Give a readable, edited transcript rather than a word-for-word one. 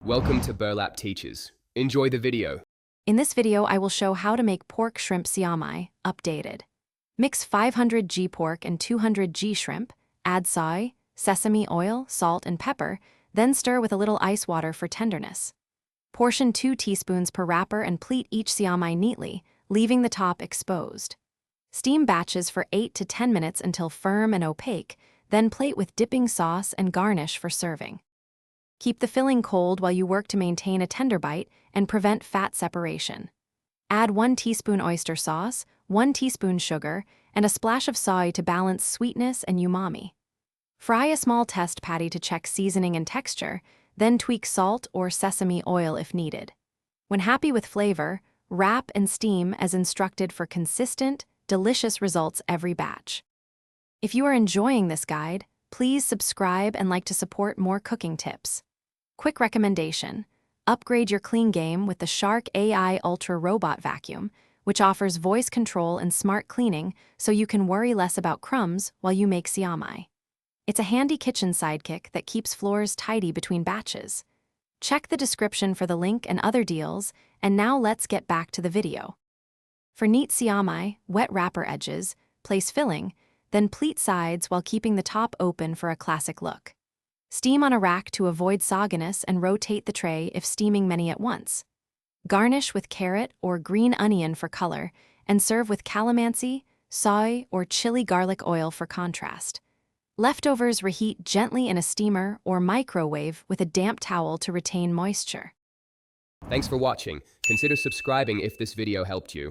Welcome to Burlap Teachers. Enjoy the video. In this video, I will show how to make pork shrimp siomai, updated. Mix 500 g pork and 200 g shrimp, add soy, sesame oil, salt, and pepper, then stir with a little ice water for tenderness. Portion 2 teaspoons per wrapper and pleat each siomai neatly, leaving the top exposed. Steam batches for 8 to 10 minutes until firm and opaque, then plate with dipping sauce and garnish for serving. Keep the filling cold while you work to maintain a tender bite and prevent fat separation. Add 1 teaspoon oyster sauce, 1 teaspoon sugar, and a splash of soy to balance sweetness and umami. Fry a small test patty to check seasoning and texture, then tweak salt or sesame oil if needed. When happy with flavor, wrap and steam as instructed for consistent, delicious results every batch. If you are enjoying this guide, please subscribe and like to support more cooking tips. Quick recommendation: upgrade your clean game with the Shark AI Ultra Robot Vacuum, which offers voice control and smart cleaning so you can worry less about crumbs while you make siomai. It's a handy kitchen sidekick that keeps floors tidy between batches. Check the description for the link and other deals, and now let's get back to the video. For neat siomai, wet wrapper edges, place filling, then pleat sides while keeping the top open for a classic look. Steam on a rack to avoid sogginess and rotate the tray if steaming many at once. Garnish with carrot or green onion for color and serve with calamansi, soy, or chili garlic oil for contrast. Leftovers reheat gently in a steamer or microwave with a damp towel to retain moisture. Thanks for watching. Consider subscribing if this video helped you.